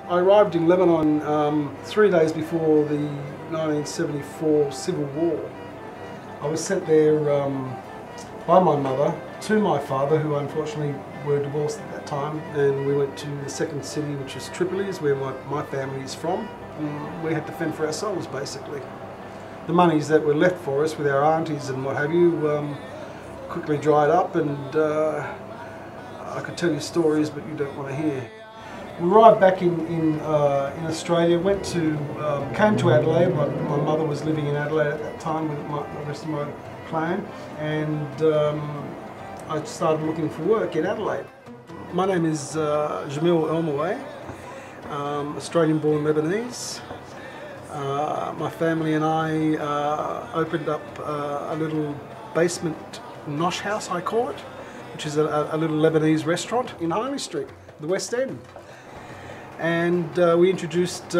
I arrived in Lebanon 3 days before the 1974 Civil War. I was sent there by my mother to my father, who unfortunately were divorced at that time, and we went to the second city, which is Tripoli, is where my family is from. And we had to fend for ourselves, basically. The monies that were left for us with our aunties and what have you quickly dried up, and I could tell you stories, but you don't want to hear. We arrived back in Australia, came to Adelaide. My mother was living in Adelaide at that time with the rest of my clan, and I started looking for work in Adelaide. My name is Jamil El-Mouay, Australian-born Lebanese. My family and I opened up a little basement nosh house, I call it, which is a little Lebanese restaurant in Hindley Street, the West End. And we introduced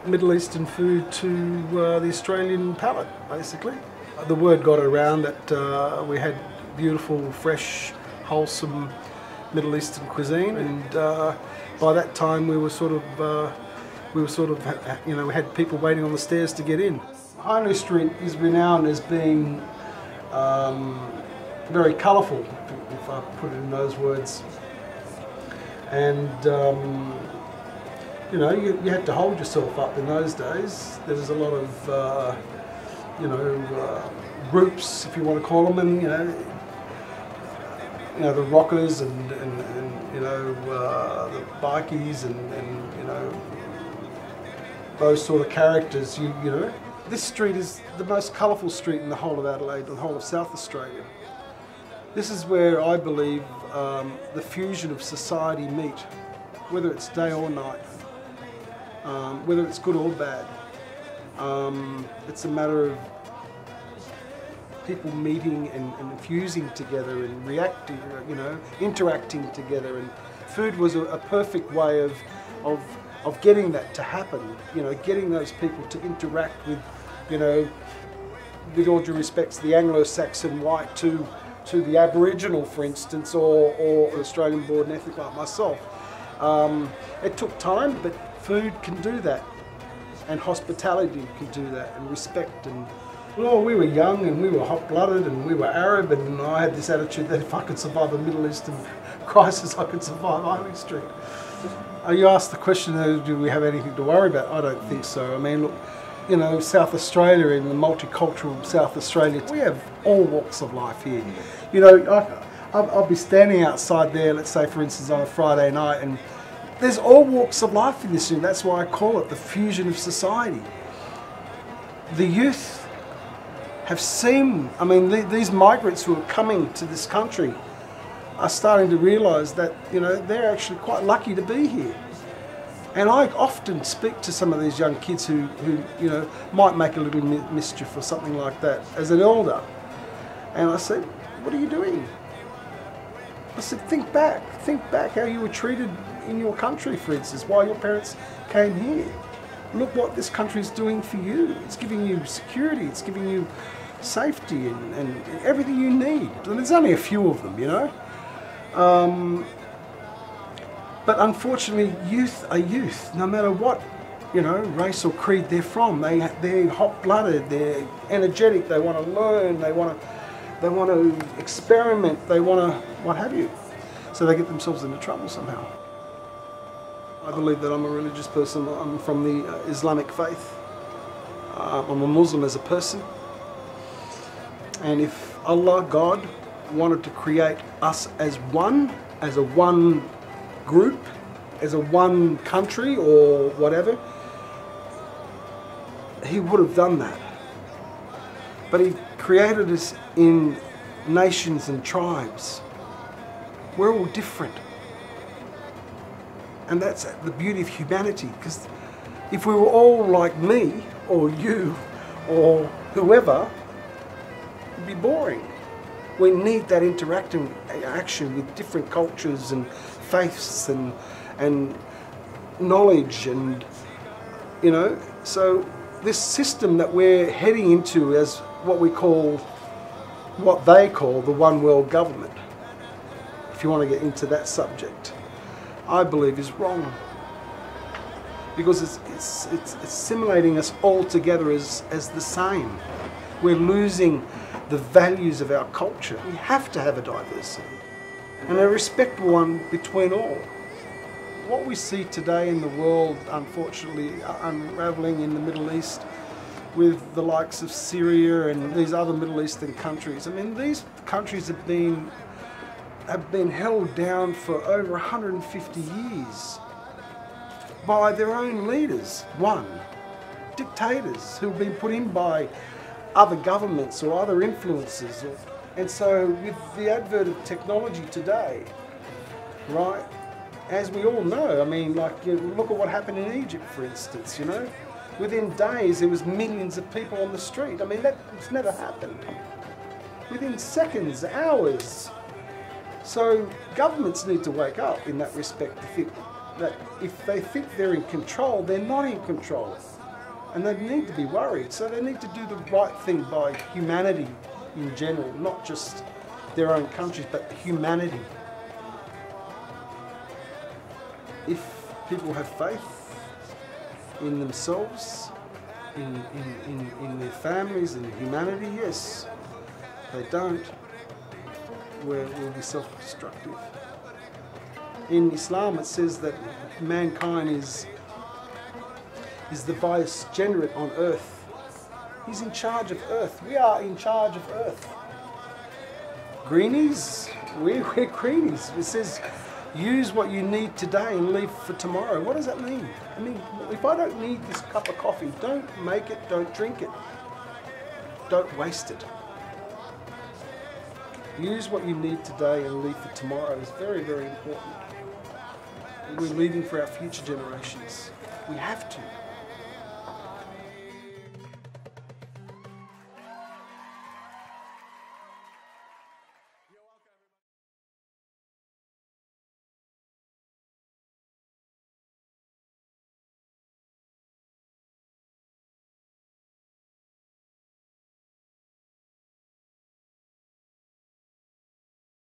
Middle Eastern food to the Australian palate, basically. The word got around that we had beautiful, fresh, wholesome Middle Eastern cuisine, and by that time we had people waiting on the stairs to get in. Hindley Street is renowned as being very colourful, if I put it in those words. And you had to hold yourself up in those days. There was a lot of groups, if you want to call them, and the rockers and the bikies and those sort of characters. This street is the most colourful street in the whole of Adelaide, the whole of South Australia. This is where I believe the fusion of society meet, whether it's day or night, whether it's good or bad. It's a matter of people meeting and fusing together and reacting, interacting together. And food was a perfect way of getting that to happen. Getting those people to interact with, with all due respects, the Anglo-Saxon white to the Aboriginal, for instance, or an Australian-born ethnic like myself. It took time, but food can do that, and hospitality can do that, and respect. And well, we were young and we were hot-blooded and we were Arab, and I had this attitude that if I could survive a Middle Eastern crisis, I could survive Hindley Street. You asked the question, do we have anything to worry about? I don't think so. I mean, look, South Australia, in the multicultural South Australia, we have all walks of life here. I'll be standing outside there, let's say for instance on a Friday night, and there's all walks of life in this room. That's why I call it the fusion of society. The youth have seen, these migrants who are coming to this country are starting to realise that, they're actually quite lucky to be here. And I often speak to some of these young kids who might make a little mischief or something like that as an elder. And I say, what are you doing? I said, think back how you were treated in your country, for instance, while your parents came here. Look what this country is doing for you. It's giving you security, it's giving you safety and everything you need. And there's only a few of them, But unfortunately, youth are youth, no matter what, race or creed they're from. They're hot-blooded, they're energetic, they want to learn, they want to experiment, they want to what have you. So they get themselves into trouble somehow. I believe that I'm a religious person. I'm from the Islamic faith. I'm a Muslim as a person. And if Allah, God, wanted to create us as a one group, as a one country or whatever, He would have done that. But He created us in nations and tribes. We're all different. And that's the beauty of humanity, because if we were all like me or you or whoever, it'd be boring. We need that interaction with different cultures and faiths and knowledge, and so this system that we're heading into as what they call the one world government, if you want to get into that subject, I believe is wrong. because it's assimilating us all together as the same. We're losing the values of our culture. We have to have a diversity and a respectful one between all. What we see today in the world, unfortunately, unravelling in the Middle East with the likes of Syria and these other Middle Eastern countries. I mean, these countries have been held down for over 150 years by their own leaders, dictators who've been put in by other governments or other influences. And so with the advent of technology today, right, as we all know, I mean, like, look at what happened in Egypt, for instance, you know. Within days, there was millions of people on the street. I mean, that's never happened. Within seconds, hours. So governments need to wake up in that respect to think that if they think they're in control, they're not in control. And they need to be worried. So they need to do the right thing by humanity in general, not just their own countries, but humanity. If people have faith in themselves, in their families, in humanity, yes. If they don't, we'll be self-destructive. In Islam it says that mankind is the vicegerent on earth. He's in charge of earth. We are in charge of earth. Greenies, we're greenies. It says, use what you need today and leave for tomorrow. What does that mean? I mean, if I don't need this cup of coffee, don't make it, don't drink it. Don't waste it. Use what you need today and leave for tomorrow is very, very important. We're leaving for our future generations. We have to.